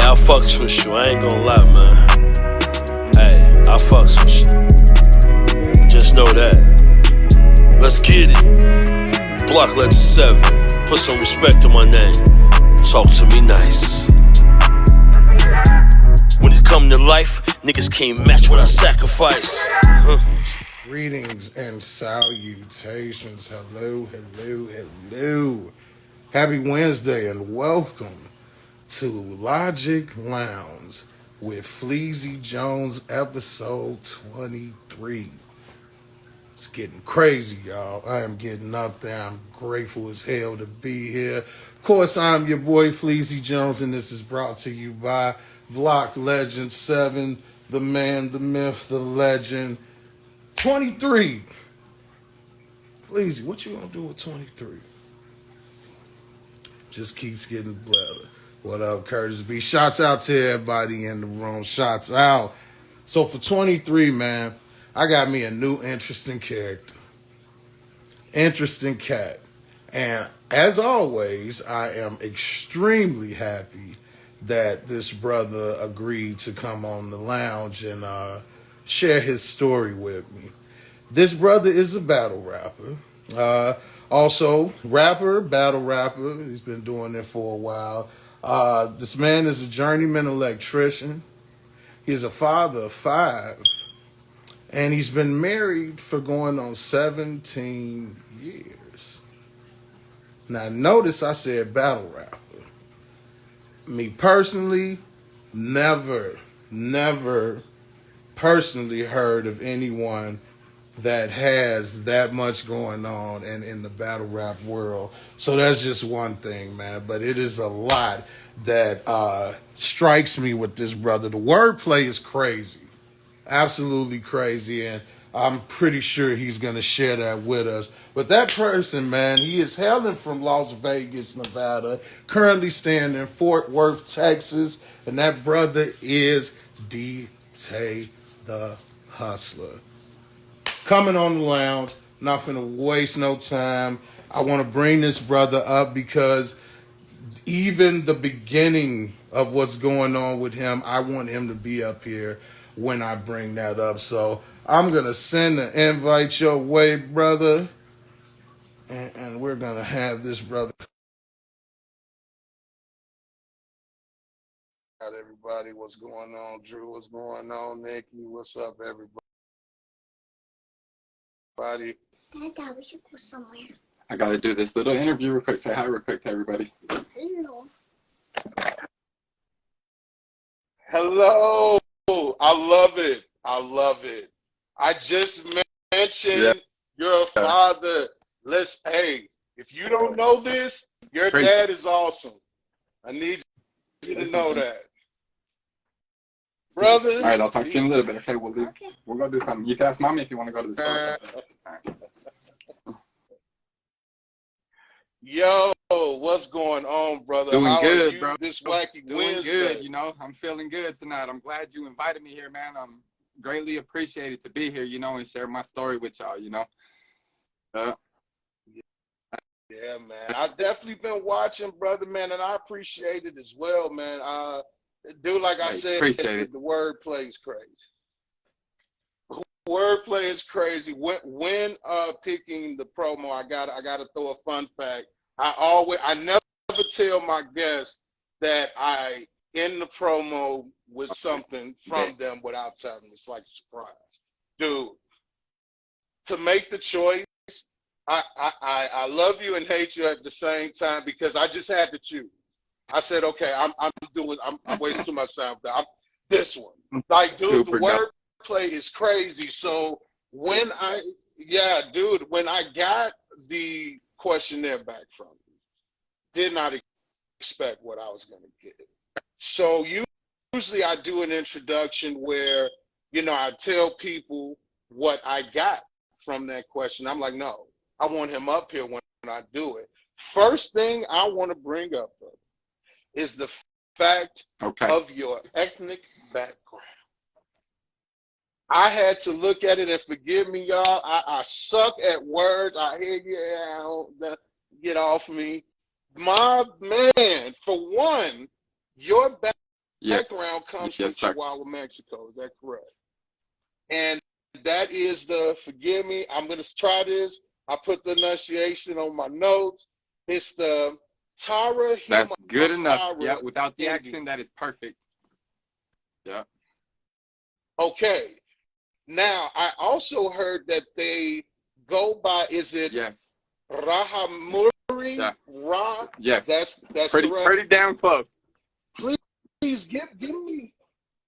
I fucks with you, I ain't gonna lie, man. Hey, I fucks with you. Just know that. Let's get it. Block Legend 7. Put some respect on my name. Talk to me nice. When it come to life, niggas can't match what I sacrifice. Greetings and salutations. Hello, hello, hello. Happy Wednesday and welcome to Logic Lounge with Fleezy Jones, episode 23. It's getting crazy, y'all. I am getting up there. I'm grateful as hell to be here. Of course, I'm your boy Fleezy Jones, and this is brought to you by Block Legend 7, the man, the myth, the legend. 23. Fleezy, what you gonna do with 23? Just keeps getting better. What up, Curtis B? Shouts out to everybody in the room. Shouts out. So for 23, man, I got me a new interesting character. Interesting cat. And as always, I am extremely happy that this brother agreed to come on the lounge and share his story with me. This brother is a battle rapper. Also, rapper, battle rapper. He's been doing it for a while. This man is a journeyman electrician. He's a father of 5. And he's been married for going on 17 years. Now, notice I said battle rapper. Me personally, never personally heard of anyone that has that much going on in the battle rap world. So that's just one thing, man. But it is a lot that strikes me with this brother. The wordplay is crazy. Absolutely crazy. And I'm pretty sure he's going to share that with us. But that person, man, he is hailing from Las Vegas, Nevada, currently staying in Fort Worth, Texas. And that brother is Dtaydahustla. Coming on the lounge, not finna waste no time. I want to bring this brother up because even the beginning of what's going on with him, I want him to be up here when I bring that up. So I'm going to send an invite your way, brother. And we're going to have this brother. Everybody, what's going on? Drew, what's going on? Nikki, what's up, everybody? Dad, we should go somewhere. I gotta do this little interview real quick. Say hi real quick to everybody. Hello. Hello. I love it. I love it. I just mentioned you're a father. Hey, if you don't know this, your dad is awesome. I need you to know that. Brother. All right, I'll talk to you in a little bit. Okay, we'll leave. Okay. We'll go do something. You can ask mommy if you want to go to the store. Yo, what's going on, brother? Doing How good, are you bro. this wacky Doing Wednesday? good, you know. I'm feeling good tonight. I'm glad you invited me here, man. I'm greatly appreciated to be here, you know, and share my story with y'all, you know. Yeah, man. I've definitely been watching, brother, man, and I appreciate it as well, man. Dude, like I said, appreciate the wordplay is crazy. Wordplay is crazy. When picking the promo, I gotta throw a fun fact. I never tell my guests that I end the promo with something from them without telling them. It's like a surprise. Dude, to make the choice, I love you and hate you at the same time because I just had to choose. I said, okay, I'm wasting my time. This one. Like, dude, the wordplay is crazy. So when I got the questionnaire back from you, did not expect what I was going to get. So usually I do an introduction where, you know, I tell people what I got from that question. I'm like, no, I want him up here when I do it. First thing I want to bring up, brother, is the fact of your ethnic background. I had to look at it, and forgive me, y'all. I suck at words. I hear you, get off me. My man, for one, your Yes. background comes from Yes, sir. Chihuahua, Mexico. Is that correct? And that is the, forgive me, I'm going to try this. I put the enunciation on my notes. It's the That's good enough. Yeah, tarahumahara without the Indian. accent, that is perfect. Yeah. Okay. Now, I also heard that they go by, is it Yes. Rahamuri? Yeah. Ra? Yes. That's Pretty correct. damn close. Please give me.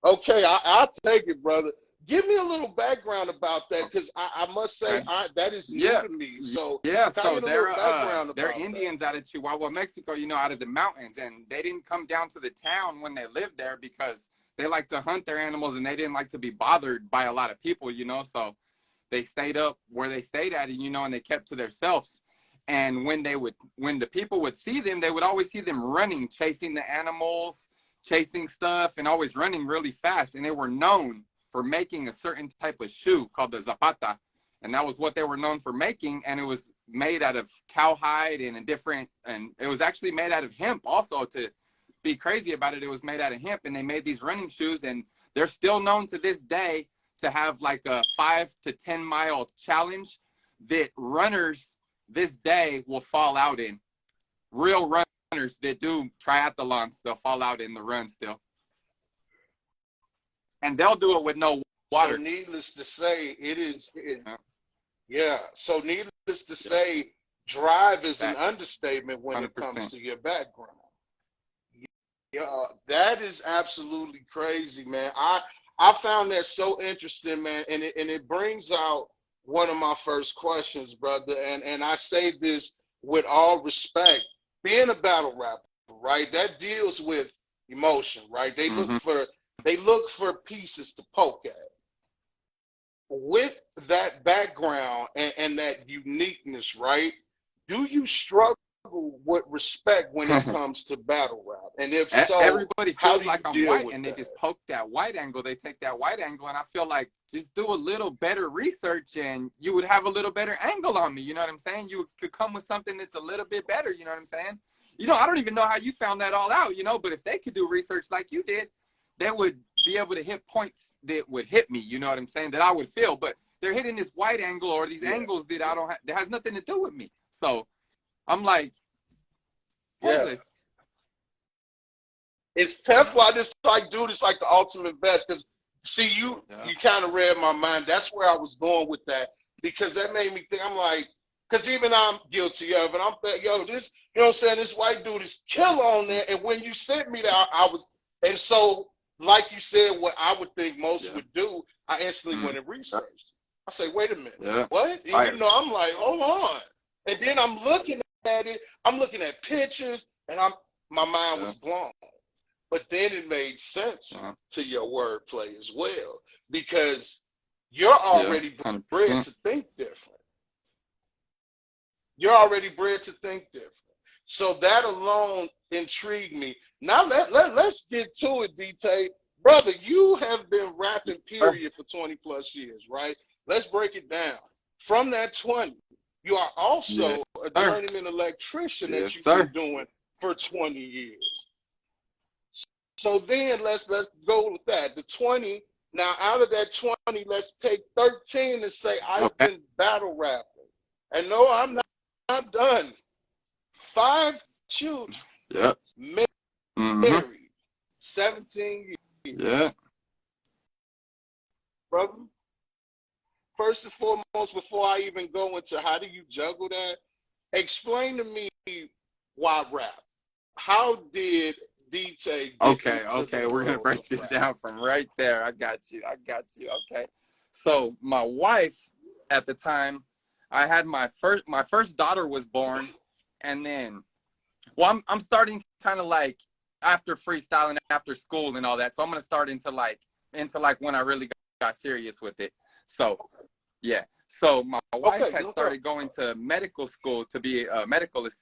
Okay, I'll take it, brother. Give me a little background about that, because I must say Okay. that is new Yeah. to me. So Yeah, can I so get a little background they're about that? Indians out of Chihuahua, Mexico, you know, out of the mountains, and they didn't come down to the town when they lived there because they like to hunt their animals and they didn't like to be bothered by a lot of people, you know. So they stayed up where they stayed at, and you know, and they kept to themselves. And when the people would see them, they would always see them running, chasing the animals, chasing stuff, and always running really fast. And they were known for making a certain type of shoe called the zapata, and that was what they were known for making. And it was made out of cowhide and and it was actually made out of hemp also. To be crazy about it, it was made out of hemp, and they made these running shoes, and they're still known to this day to have like a 5 to 10 mile challenge that runners this day will fall out in. Real runners that do triathlons, they'll fall out in the run still. And they'll do it with no So water. needless to say, Yeah. yeah. So needless to say, drive is an Facts. understatement when it comes 100%. to your background. Yeah, that is absolutely crazy, man. I found that so interesting, man, and it brings out one of my first questions, brother. And I say this with all respect. Being a battle rapper, right? That deals with emotion, right? Mm-hmm. They look for pieces to poke at. With that background and that uniqueness, right? Do you struggle with respect when it comes to battle rap? And if so, Everybody how feels do you like I'm deal white, with and they that? just poke that white angle. They take that white angle, and I feel like just do a little better research, and you would have a little better angle on me. You know what I'm saying? You could come with something that's a little bit better. You know what I'm saying? You know, I don't even know how you found that all out. You know, but if they could do research like you did, they would be able to hit points that would hit me. You know what I'm saying? That I would feel. But they're hitting this white angle or these Yeah. angles that I don't. That has nothing to do with me. So I'm like Yeah. pointless. It's Teflon. It's like, dude, it's like the ultimate best. Because see, you kind of read my mind. That's where I was going with that, because that made me think. I'm like, because even I'm guilty of it. I'm thinking, yo, this, you know what I'm saying? This white dude is killer on there. And when you sent me that, I was, and so like you said, what I would think most would do, I instantly went and researched. I say, wait a minute, what? And you know, I'm like, hold on. And then I'm looking at it. I'm looking at pictures, and my mind was blown. But then it made sense to your wordplay as well, because you're already bred to think different. You're already bred to think different. So that alone intrigued me. Now let's get to it, Dtayd. Brother, you have been rapping period for 20 plus years, right? Let's break it down. From that 20, you are also a journeyman electrician that you've been doing for 20 years. So then let's go with that. The 20, now out of that 20, let's take 13 and say I've been battle rapping. And no, I'm not done. 5 children. Married. 17 years. Brother, first and foremost, before I even go into how do you juggle that, explain to me why rap. How did Dtayd Okay, we're gonna break this down from right there. I got you. Okay, so my wife at the time, I had my first daughter was born, and then, well, I'm starting kind of like after freestyling, after school and all that. So I'm gonna start into like when I really got serious with it. So yeah. So my wife had started going to medical school to be a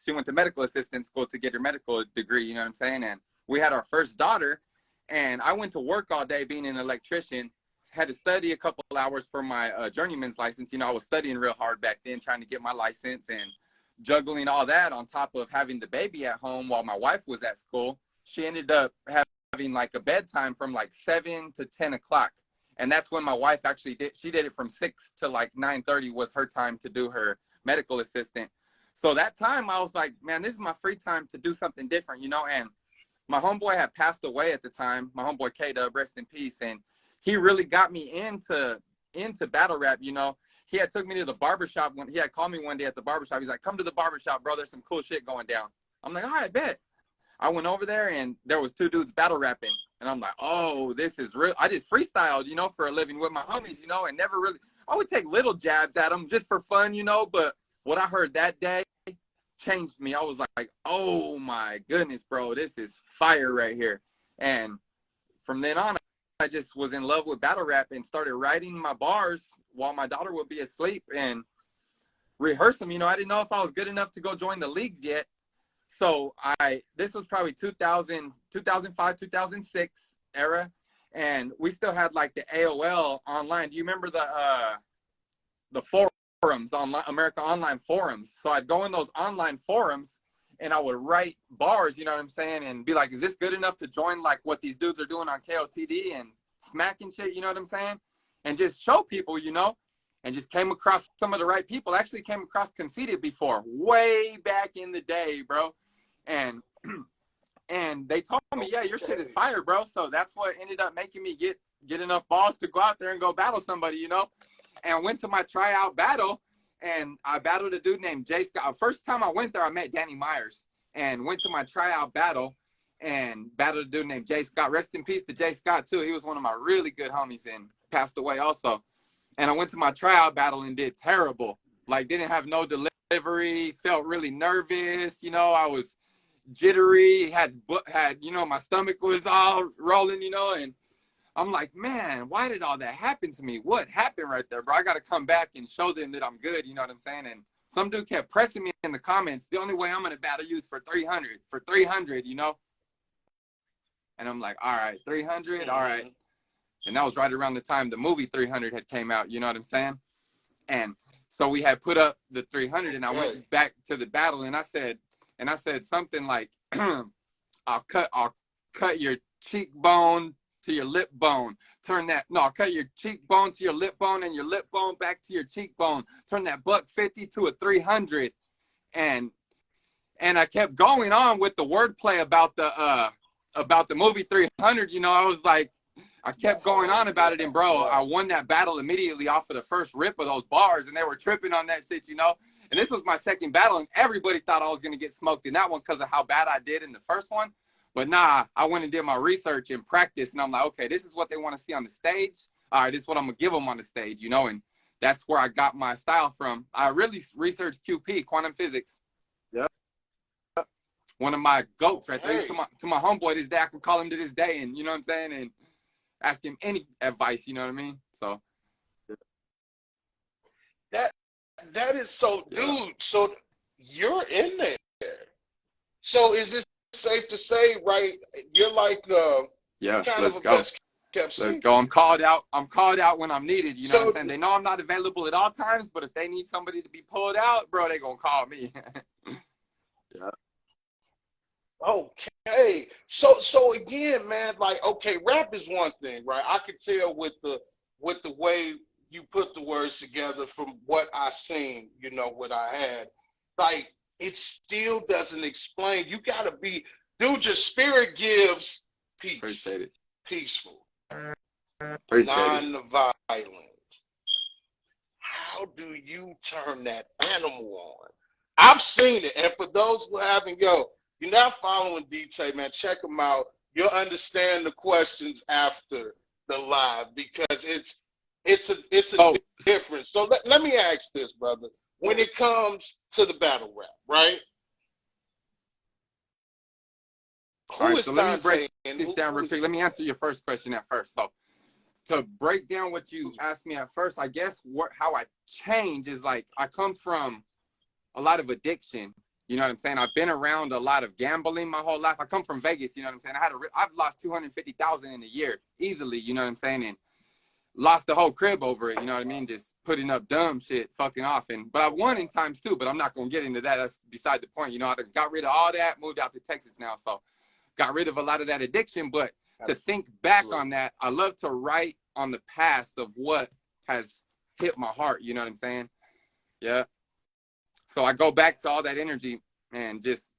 she went to medical assistant school to get her medical degree, you know what I'm saying? And we had our first daughter, and I went to work all day being an electrician, had to study a couple of hours for my journeyman's license. You know, I was studying real hard back then, trying to get my license and juggling all that on top of having the baby at home while my wife was at school. She ended up having having like a bedtime from like 7 to 10 o'clock. And that's when my wife actually did. She did it from 6 to like 9:30 was her time to do her medical assistant. So that time I was like, man, this is my free time to do something different, you know? And my homeboy had passed away at the time. My homeboy K-Dub, rest in peace. And he really got me into battle rap, you know? He had took me to the barbershop when he had called me one day at the barbershop. He's like, come to the barbershop, bro. There's some cool shit going down. I'm like, all right, bet. I went over there and there was 2 dudes battle rapping. And I'm like, oh, this is real. I just freestyled, you know, for a living with my homies, you know, and never really, I would take little jabs at them just for fun, you know, but what I heard that day changed me. I was like, oh my goodness, bro, this is fire right here. And from then on, I just was in love with battle rap and started writing my bars while my daughter would be asleep and rehearse them. You know, I didn't know if I was good enough to go join the leagues yet. So this was probably 2005, 2006 era. And we still had like the AOL online. Do you remember the forums, online, America Online forums? So I'd go in those online forums and I would write bars, you know what I'm saying? And be like, is this good enough to join like what these dudes are doing on KOTD and smacking shit, you know what I'm saying? And just show people, you know, and just came across some of the right people. Actually came across Conceited before, way back in the day, bro. And they told me, yeah, your shit is fire, bro. So that's what ended up making me get enough balls to go out there and go battle somebody, you know? And went to my tryout battle. And I battled a dude named Jay Scott. First time I went there, I met Danny Myers and went to my tryout battle and battled a dude named Jay Scott. Rest in peace to Jay Scott, too. He was one of my really good homies and passed away also. And I went to my tryout battle and did terrible. Like, didn't have no delivery, felt really nervous. You know, I was jittery, had, you know, my stomach was all rolling, you know, and I'm like, man, why did all that happen to me? What happened right there, bro? I got to come back and show them that I'm good. You know what I'm saying? And some dude kept pressing me in the comments. The only way I'm going to battle you is for 300, you know? And I'm like, all right, 300. All right. And that was right around the time the movie 300 had came out. You know what I'm saying? And so we had put up the 300 and I went back to the battle and I said something like, I'll cut your cheekbone to your lip bone. I'll cut your cheekbone to your lip bone and your lip bone back to your cheekbone. Turn that $150 to a 300. And I kept going on with the wordplay about the movie 300. You know, I was like, I kept going on about it. And bro, I won that battle immediately off of the first rip of those bars and they were tripping on that shit, you know? And this was my second battle and everybody thought I was going to get smoked in that one because of how bad I did in the first one. But nah, I went and did my research and practice, and I'm like, okay, this is what they want to see on the stage. All right, this is what I'm going to give them on the stage, you know, and that's where I got my style from. I really researched QP, quantum physics. Yeah. One of my goats right there. To my homeboy this day, I can call him to this day, and you know what I'm saying, and ask him any advice, you know what I mean? So. That is so, dude, so you're in there. So is this safe to say, right? You're like yeah, kind let's of a go. best kept secret. Let's go. I'm called out when I'm needed. You know what I'm saying? They know I'm not available at all times, but if they need somebody to be pulled out, bro, they gonna call me. Yeah. Okay. So again, man, like, okay, rap is one thing, right? I could tell with the way you put the words together from what I seen, you know, what I had. Like, it still doesn't explain. You gotta be, dude, your spirit gives peace. Appreciate it. Peaceful. Appreciate non-violent. How do you turn that animal on? I've seen it, and for those who haven't, you're not following Dtay, man, check him out. You'll understand the questions after the live because it's a difference. So let me ask this, brother. When it comes to the battle rap, right? All right, so let me break this down real quick. Let me answer your first question at first. So to break down what you asked me at first, I guess how I change is like I come from a lot of addiction. You know what I'm saying? I've been around a lot of gambling my whole life. I come from Vegas. You know what I'm saying? I've lost $250,000 in a year easily. You know what I'm saying? And lost the whole crib over it. You know what I mean? Just putting up dumb shit, fucking off. But I won in times too. But I'm not gonna get into that. That's beside the point. You know, I got rid of all that. Moved out to Texas now, so got rid of a lot of that addiction. But to think back on that. I love to write on the past of what has hit my heart. You know what I'm saying? Yeah. So I go back to all that energy and just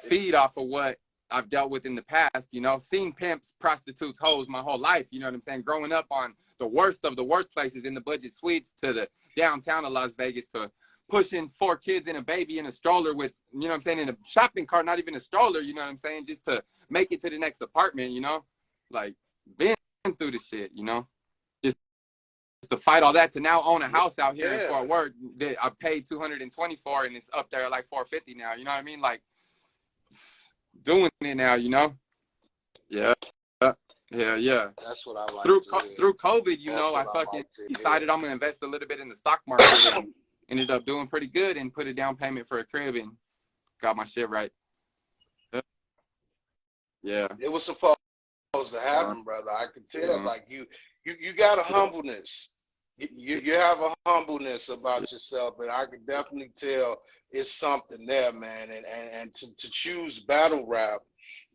feed off of what I've dealt with in the past, you know, seen pimps, prostitutes, hoes my whole life, you know what I'm saying? Growing up on the worst of the worst places in the budget suites to the downtown of Las Vegas to pushing 4 kids and a baby in a stroller with, you know what I'm saying, in a shopping cart, not even a stroller, you know what I'm saying, just to make it to the next apartment, you know, like been through the shit, you know, just to fight all that to now own a house out here in Fort Worth that I paid $220 for and it's up there at like $450 now, you know what I mean? Like doing it now, you know? Yeah. Yeah. That's what I like. Through COVID, you know, I fucking decided I'm gonna invest a little bit in the stock market and ended up doing pretty good and put a down payment for a crib and got my shit right. Yeah. It was supposed to happen, brother. I could tell. Like you got a humbleness. You have a humbleness about yourself, and I could definitely tell it's something there, man. And to choose battle rap,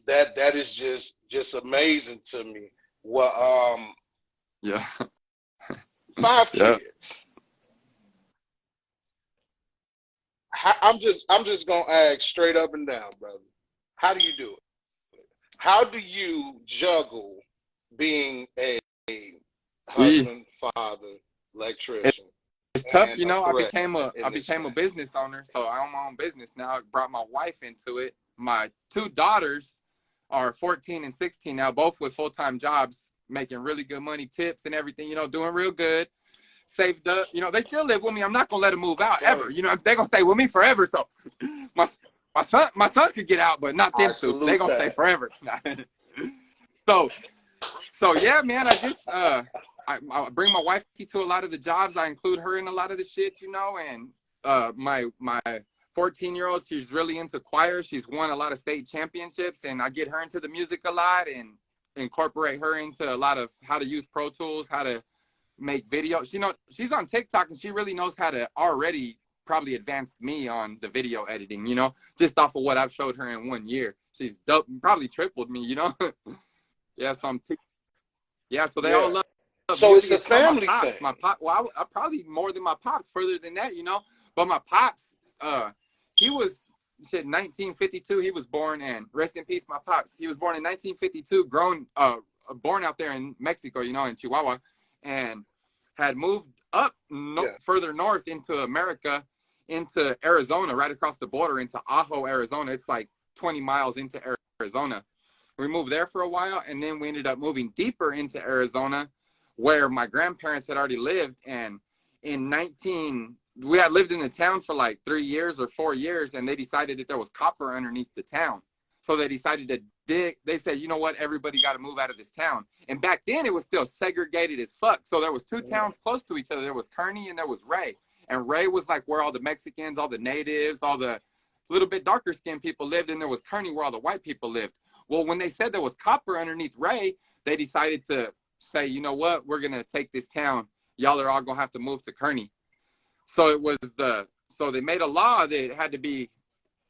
that is just amazing to me. Well, 5 kids. I'm just gonna ask straight up and down, brother. How do you do it? How do you juggle being a husband, father, electrician? It's tough, you know. I became a business owner, so I own my own business now. I brought my wife into it. My 2 daughters are 14 and 16 now, both with full-time jobs, making really good money, tips and everything, you know, doing real good. Saved up, you know, they still live with me. I'm not gonna let them move out ever. You know, they're gonna stay with me forever. So my son could get out, but not them two. They're gonna stay forever. So yeah, man, I just I bring my wife to a lot of the jobs. I include her in a lot of the shit, you know, and my 14-year-old, she's really into choir. She's won a lot of state championships, and I get her into the music a lot and incorporate her into a lot of how to use Pro Tools, how to make videos. You know, she's on TikTok and she really knows how to already probably advance me on the video editing, you know, just off of what I've showed her in 1 year. She's probably tripled me, you know. Yeah, so so they all love so music. it's a family my thing. My pop, well, I probably more than my pops, further than that, you know. But my pops, he was 1952. He was born, and rest in peace, my pops. He was born in 1952, born out there in Mexico, you know, in Chihuahua, and had moved up further north into America, into Arizona, right across the border into Ajo, Arizona. It's like 20 miles into Arizona. We moved there for a while, and then we ended up moving deeper into Arizona, where my grandparents had already lived. And we had lived in the town for like 3 years or 4 years, and they decided that there was copper underneath the town. So they decided to dig. They said, you know what, everybody got to move out of this town. And back then it was still segregated as fuck. So there was 2 towns close to each other. There was Kearney and there was Ray. And Ray was like where all the Mexicans, all the natives, all the little bit darker skinned people lived. And there was Kearney where all the white people lived. Well, when they said there was copper underneath Ray, they decided to say, you know what, we're going to take this town. Y'all are all going to have to move to Kearney. So so they made a law that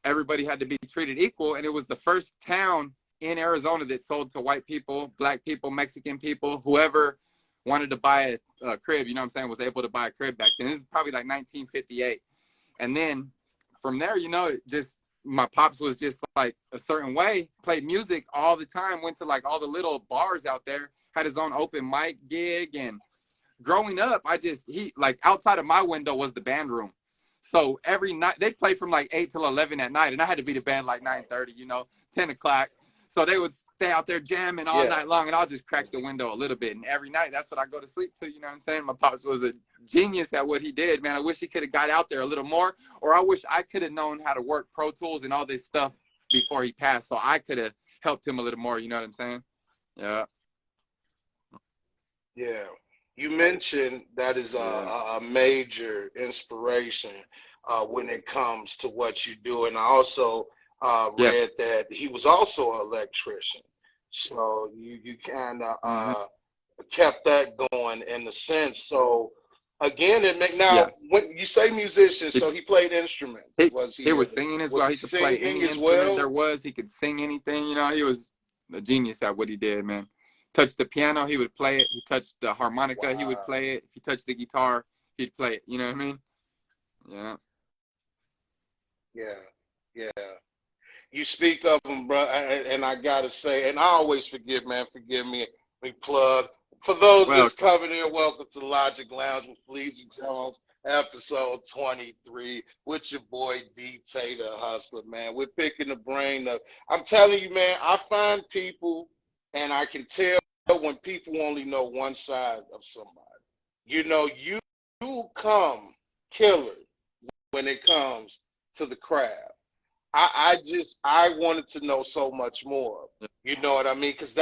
everybody had to be treated equal. And it was the first town in Arizona that sold to white people, black people, Mexican people, whoever wanted to buy a crib, you know what I'm saying, was able to buy a crib back then. This is probably like 1958. And then from there, you know, my pops was just like a certain way, played music all the time, went to like all the little bars out there, had his own open mic gig. And growing up, he like outside of my window was the band room. So every night they'd play from like 8 till 11 at night, and I had to be to bed like 9:30, you know, 10 o'clock. So they would stay out there jamming all night long, and I'll just crack the window a little bit. And every night, that's what I go to sleep to, you know what I'm saying? My pops was a genius at what he did, man. I wish he could have got out there a little more, or I wish I could have known how to work Pro Tools and all this stuff before he passed, so I could have helped him a little more, you know what I'm saying? Yeah. Yeah. You mentioned that is a major inspiration when it comes to what you do. And I also read that he was also an electrician. So you kind of kept that going in a sense. So again, when you say musician, so he played instruments. He was singing as well. He could play any instrument there was. He could sing anything. You know, he was a genius at what he did, man. touched the piano, he would play it. He touched the harmonica, he would Wow. play it. If he touched the guitar, he'd play it. You know what I mean? Yeah. Yeah. Yeah. You speak of them, bro, and I gotta say, and I always forgive, man. Forgive me. We plug for those that's Welcome. coming in. Welcome to Logic Lounge with Fleezy Jones, episode 23, with your boy Dtaydahustla, man. We're picking the brain of. I'm telling you, man. I find people, and I can tell when people only know one side of somebody. You know, you come killer when it comes to the craft. I wanted to know so much more. You know what I mean? Because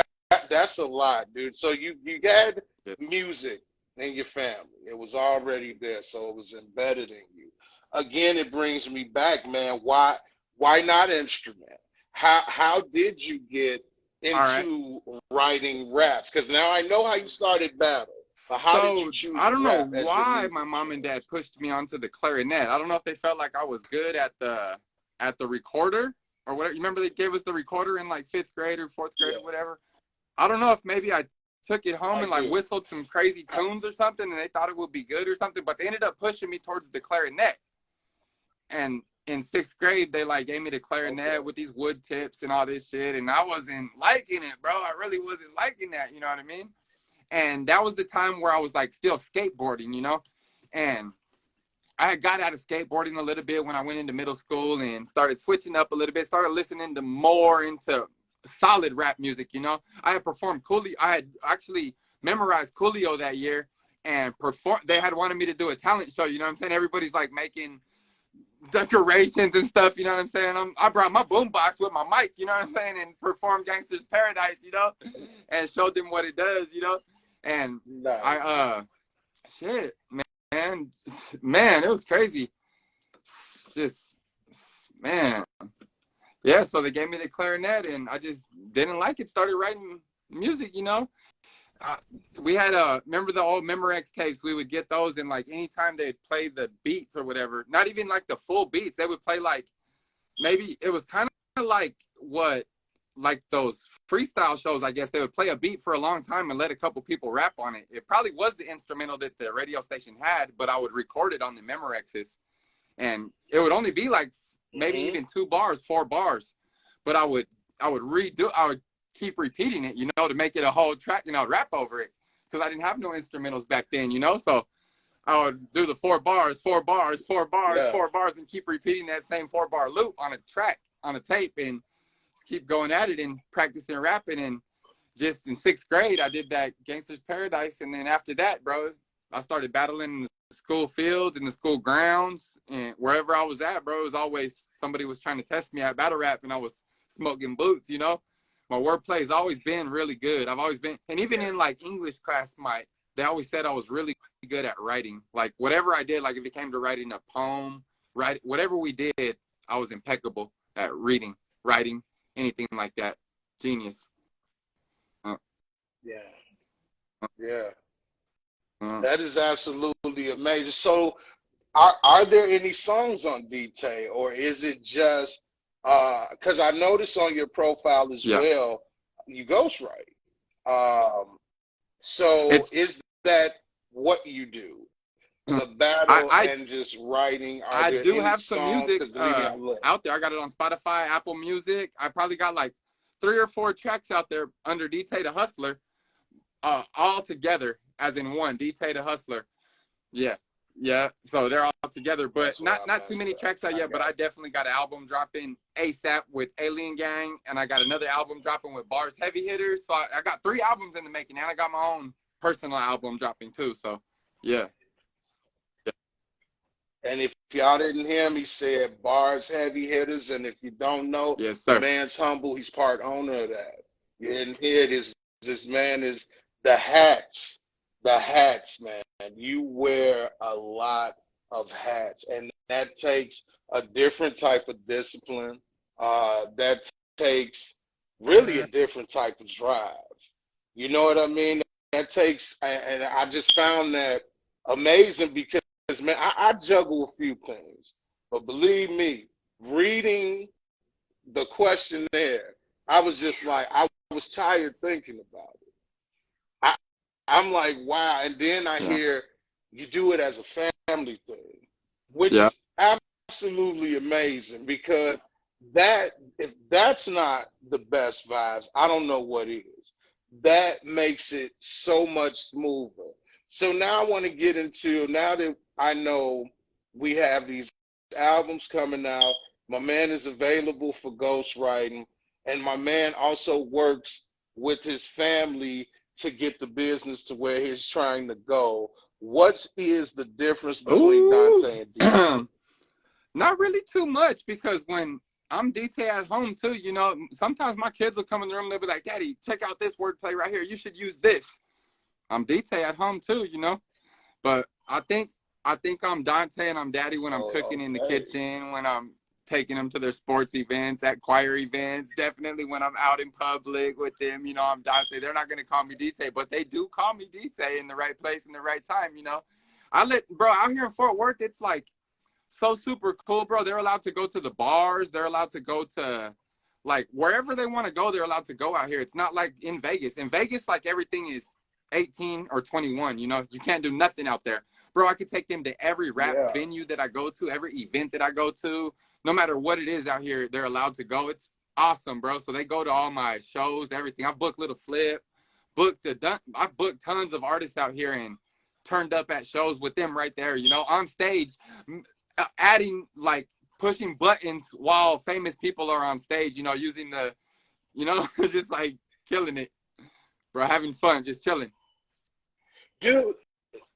that's a lot, dude. So you had Yeah. music in your family. It was already there, so it was embedded in you. Again, it brings me back, man. Why not instrument? How did you get All right. into writing raps? Because now I know how you started battle, but how did you So choose I don't know rap as your why my music mom and dad choice? pushed me onto the clarinet. I don't know if they felt like I was good at the recorder or whatever. You remember they gave us the recorder in like fifth grade or fourth grade Yeah, or whatever. I don't know if maybe I took it home I and like do. whistled some crazy tunes or something, and they thought it would be good or something. But they ended up pushing me towards the clarinet. And in sixth grade, they like gave me the Okay. clarinet with these wood tips and all this shit, and I wasn't liking it, bro. I really wasn't liking that. You know what I mean? And that was the time where I was like still skateboarding, you know, and I had got out of skateboarding a little bit when I went into middle school and started switching up a little bit, started listening to more into solid rap music, you know. I had performed Coolio. I had actually memorized Coolio that year and perform. They had wanted me to do a talent show, you know what I'm saying? Everybody's like making decorations and stuff, you know what I'm saying? I brought my boombox with my mic, you know what I'm saying, and performed Gangster's Paradise, you know, and showed them what it does, you know. And I Nice. shit, man, man, it was crazy. Just man, yeah. So they gave me the clarinet, and I just didn't like it. Started writing music, you know. Uh, we had remember the old Memorex tapes? We would get those, and like anytime they'd play the beats or whatever, not even like the full beats, they would play like maybe it was kind of like what like those freestyle shows. I guess they would play a beat for a long time and let a couple people rap on it. It probably was the instrumental that the radio station had, but I would record it on the Memorexes, and it would only be like maybe Hmm. even 2 bars, 4 bars, but I would keep repeating it, you know, to make it a whole track, you know, rap over it, because I didn't have no instrumentals back then, you know. So I would do the 4 bars, 4 bars, 4 bars, Yeah. 4 bars, and keep repeating that same 4 bar loop on a track, on a tape, and keep going at it and practicing rapping. And just in sixth grade, I did that Gangster's Paradise, and then after that, bro, I started battling in the school fields and the school grounds, and wherever I was at, bro, it was always somebody was trying to test me at battle rap, and I was smoking boots, you know. My wordplay has always been really good. I've always been, and even Yeah. in like English class, they always said I was really good at writing. Like whatever I did, like if it came to writing a poem, whatever we did, I was impeccable at reading, writing, anything like that. Genius. Uh, Yeah. Yeah. uh. That is absolutely amazing. So, are there any songs on DT, or is it just because I noticed on your profile as Yeah, well, you ghostwrite. Um, so it's is that what you do? I The battle I and just writing. Are I there do any have some songs? music Because believe me, I look. out there. I got it on Spotify, Apple Music. I probably got like 3 or 4 tracks out there under Dtaydahustla, all together as in one Dtaydahustla. Yeah, yeah. So they're all together, but That's where I not too messed many up. tracks out I yet. But got I definitely got an album dropping ASAP with Alien Gang, and I got another album dropping with Bars Heavy Hitters. So I got 3 albums in the making, and I got my own personal album dropping too. So yeah, yeah. And if y'all didn't hear him, he said bars heavy hitters. And if you don't know, Yes, the sir. man's humble. He's part owner of that. You didn't hear this. This man is the hats. The hats, man. You wear a lot of hats, and that takes a different type of discipline. That takes really a different type of drive. You know what I mean? That takes, and I just found that amazing because man, I juggle a few things, but believe me, reading the questionnaire, I was just like, I was tired thinking about it. I'm like, wow. And then I Yeah. hear you do it as a family thing, which Yeah. is absolutely amazing because that if that's not the best vibes, I don't know what is. That makes it so much smoother. So now I want to get into now that I know we have these albums coming out. My man is available for ghostwriting, and my man also works with his family to get the business to where he's trying to go. What is the difference between Ooh. Dante and DJ? Not really too much because when I'm DT at home too, you know, sometimes my kids will come in the room and they'll be like, Daddy, check out this wordplay right here. You should use this. I'm DT at home too, you know. But I think I'm Dante and I'm Daddy when I'm Oh, cooking in the okay. kitchen, when I'm taking them to their sports events, at choir events, definitely when I'm out in public with them, you know, I'm Dante. They're not gonna call me DT, but they do call me DT in the right place in the right time, you know. Bro, out here in Fort Worth, it's like so super cool, bro. They're allowed to go to the bars. They're allowed to go to like wherever they want to go. They're allowed to go out here. It's not like in Vegas. In Vegas, like everything is 18 or 21. You know, you can't do nothing out there, bro. I could take them to every rap Yeah. venue that I go to, every event that I go to. No matter what it is out here, they're allowed to go. It's awesome, bro. So they go to all my shows, everything. I booked Little Flip, I've booked tons of artists out here and turned up at shows with them right there. You know, on stage adding like pushing buttons while famous people are on stage, you know, using the, you know, just like killing it, bro, having fun, just chilling. Dude,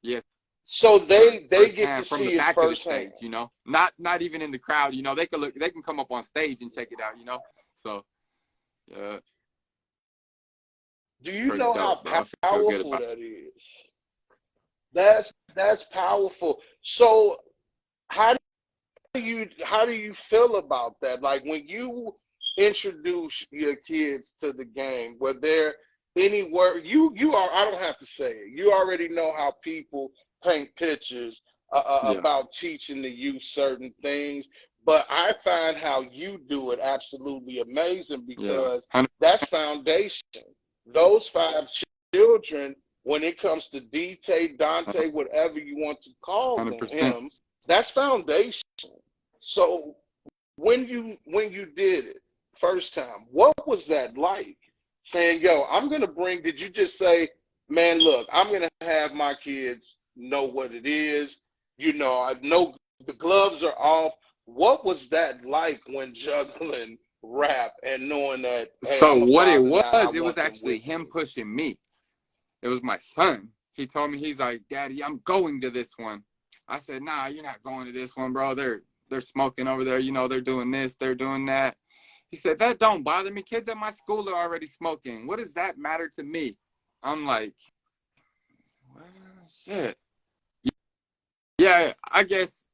Yes, so sir. they get to Firsthand from the see it back of the firsthand. stage, you know, not even in the crowd, you know, they can come up on stage and check it out, you know. So, yeah, Do you pretty know how dope, bro. I feel good powerful about that is? That's powerful. So how how do you feel about that? Like when you introduce your kids to the game, were there any word you are? I don't have to say it. You already know how people paint pictures it. Yeah, about teaching the youth certain things, but I find how you do it absolutely amazing yeah, because that's foundation. Those five children, when it comes to DT, Dante, whatever you want to call them, 100%. him, that's foundation. So when you did it first time, what was that like? Saying, "Yo, I'm gonna bring." Did you just say, "Man, look, I'm gonna have my kids know what it is. You know, I know the gloves are off." What was that like when juggling rap and knowing that, hey, So I'm a what father now and I it was want them actually with him me? pushing me. It was my son. He told me, he's like, Daddy, I'm going to this one. I said, nah, you're not going to this one, bro. They're smoking over there. You know, they're doing this, they're doing that. He said, that don't bother me. Kids at my school are already smoking. What does that matter to me? I'm like, well, shit. Yeah, I guess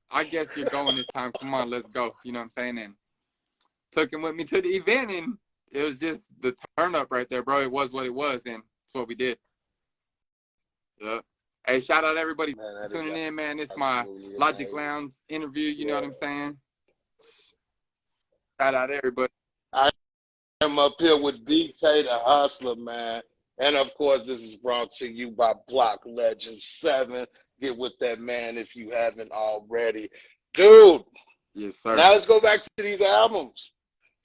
you're going this time. Come on, let's go. You know what I'm saying? And took him with me to the event, and it was just the turn up right there, bro. It was what it was, and that's what we did. Yeah. Hey, shout out everybody Man, that is tuning in, man. It's my absolutely Logic amazing. Lounge interview. You know Yeah. what I'm saying? Shout out everybody. I am up here with Dtaydahustla, man. And of course, this is brought to you by Block Legend 7. Get with that man if you haven't already. Dude, Yes, sir. now let's go back to these albums.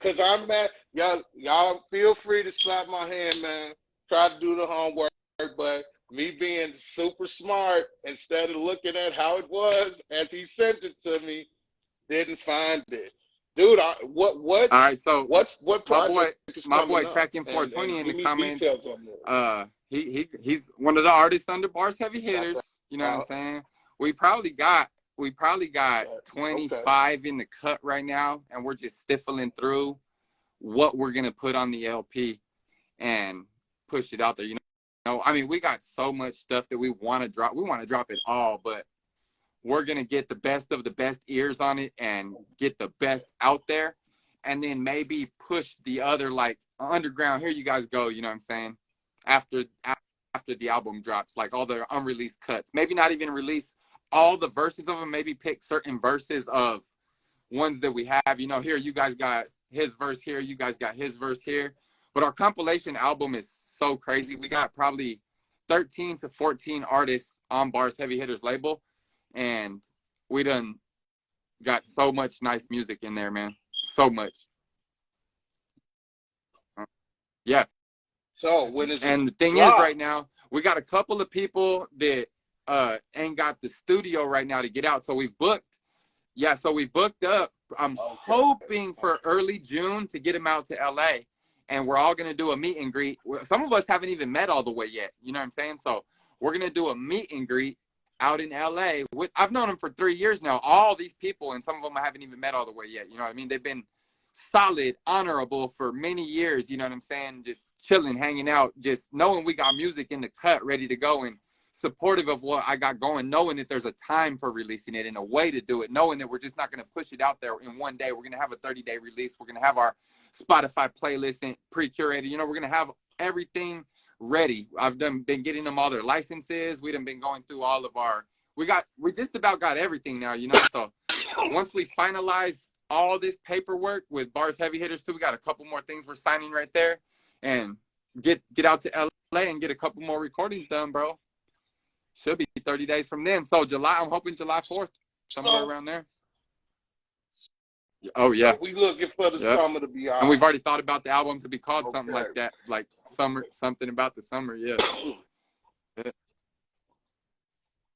Cause I'm mad. Y'all feel free to slap my hand, man. Try to do the homework, but me being super smart, instead of looking at how it was as he sent it to me, didn't find it. Dude, All right, so what my boy, project is my coming boy up? cracking And 420 in the give me comments. details on this. He's one of the artists under Bars Heavy Shout Hitters. You know what I'm out. saying? We probably got Okay. 25 in the cut right now, and we're just stifling through what we're gonna put on the LP and push it out there. You know, I mean, we got so much stuff that we want to drop. We want to drop it all, but we're gonna get the best of the best ears on it and get the best out there, and then maybe push the other like underground. Here you guys go. You know what I'm saying? After after the album drops, like all the unreleased cuts. Maybe not even release all the verses of them. Maybe pick certain verses of ones that we have. You know, here you guys got his verse here, you guys got his verse here. But our compilation album is so crazy. We got probably 13 to 14 artists on Bars Heavy Hitters label, and we done got so much nice music in there, man. So much. Yeah. So when is And it the thing drop? is, right now, we got a couple of people that ain't got the studio right now to get out. So we've booked. Yeah, so we booked up. I'm hoping for early June to get them out to LA. And we're all going to do a meet and greet. Some of us haven't even met all the way yet. You know what I'm saying? So we're going to do a meet and greet out in LA. I've known them for 3 years now. All these people, and some of them I haven't even met all the way yet. You know what I mean? They've been solid, honorable for many years. You know what I'm saying? Just chilling, hanging out, just knowing we got music in the cut, ready to go, and supportive of what I got going, knowing that there's a time for releasing it and a way to do it, knowing that we're just not going to push it out there in one day. We're going to have a 30-day release. We're going to have our Spotify playlist and pre-curated. You know, we're going to have everything ready. I've been getting them all their licenses. We done been going through all of our, we just about got everything now, you know? So once we finalize all this paperwork with Bars Heavy Hitters too, we got a couple more things we're signing right there, and get out to LA and get a couple more recordings done, bro. Should be 30 days from then. So July, I'm hoping July 4th, somewhere around there. Oh, yeah. So we looking for the summer to be out. And we've already thought about the album to be called something like that, like summer, something about the summer, yeah.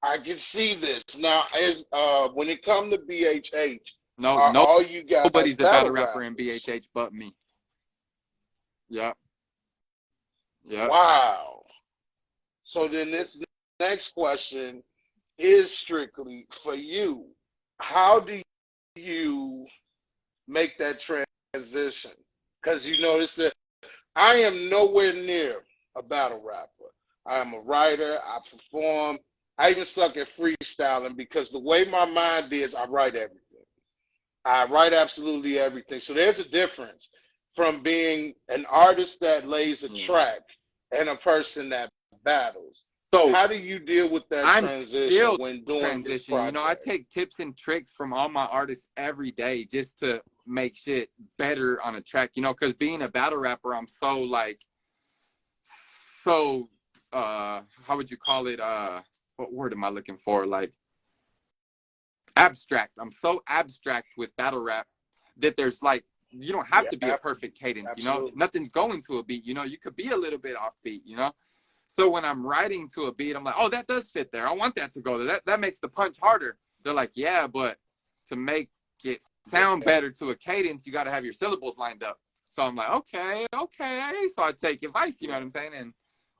I can see this. Now, as when it comes to BHH, all you guys nobody's a battle rapper in BHH but me. Yeah. Yeah. Wow. So then this next question is strictly for you. How do you make that transition? Because you notice that I am nowhere near a battle rapper. I am a writer. I perform. I even suck at freestyling because the way my mind is, I write everything. I write absolutely everything. So there's a difference from being an artist that lays a track and a person that battles. So how do you deal with that transition when doing this project? You know, I take tips and tricks from all my artists every day just to make shit better on a track, you know, because being a battle rapper, I'm so like, how would you call it? What word am I looking for? Like, abstract. I'm so abstract with battle rap that there's like, you don't have to be a perfect cadence, you know? Nothing's going to a beat, you know? You could be a little bit off beat, you know? So when I'm writing to a beat, I'm like, oh, that does fit there. I want that to go there. That makes the punch harder. They're like, yeah, but to make it sound better to a cadence, you got to have your syllables lined up. So I'm like, okay. So I take advice, you know what I'm saying? And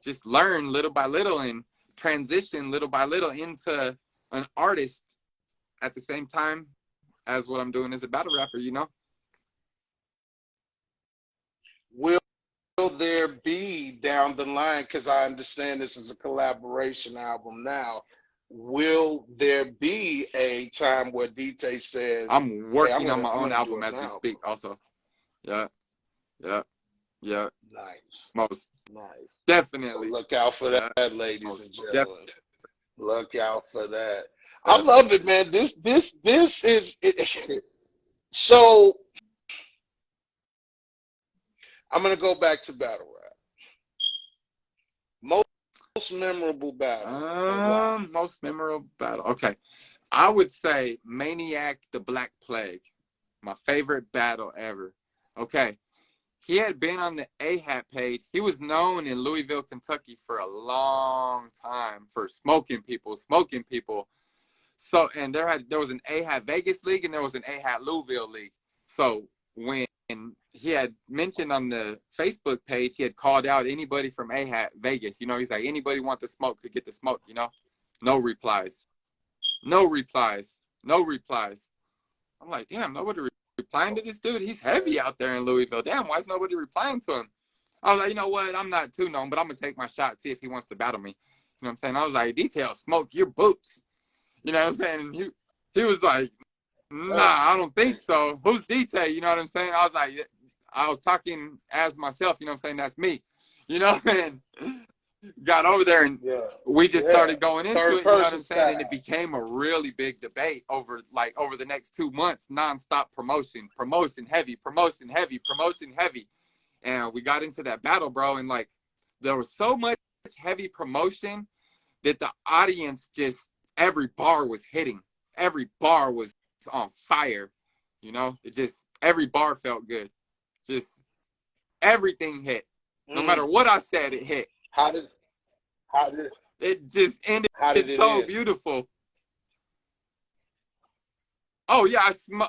just learn little by little and transition little by little into an artist at the same time as what I'm doing as a battle rapper, you know? Will there be down the line, because I understand this is a collaboration album now, will there be a time where Dtae says, I'm working on my own album as we speak also. Yeah. Nice. Most definitely. So look out for that, ladies and gentlemen. Look out for that. I love it, man. This is it. So I'm gonna go back to battle rap. Most memorable battle. Most memorable battle. Okay, I would say Maniac the Black Plague, my favorite battle ever. Okay, he had been on the A-Hat page. He was known in Louisville, Kentucky for a long time for smoking people. So, and there was an A-Hat Vegas league and there was an A-Hat Louisville league. So when he had mentioned on the Facebook page, he had called out anybody from A-Hat Vegas. You know, he's like, anybody want the smoke could get the smoke, you know? No replies. I'm like, damn, nobody replying to this dude? He's heavy out there in Louisville. Damn, why is nobody replying to him? I was like, you know what? I'm not too known, but I'm going to take my shot, see if he wants to battle me. You know what I'm saying? I was like, Detail, smoke your boots. You know what I'm saying? And he was like, nah, I don't think so. Who's Dtae? You know what I'm saying? I was like, I was talking as myself, you know what I'm saying? That's me. You know, and got over there and we just started going into it, you know what I'm saying? And it became a really big debate over the next 2 months, nonstop promotion heavy. And we got into that battle, bro. And like, there was so much heavy promotion that the audience just, every bar was hitting. Every bar was on fire. You know, it just, every bar felt good. Just everything hit. No matter what I said, it hit. How did it just ended it so end? beautiful. Oh yeah,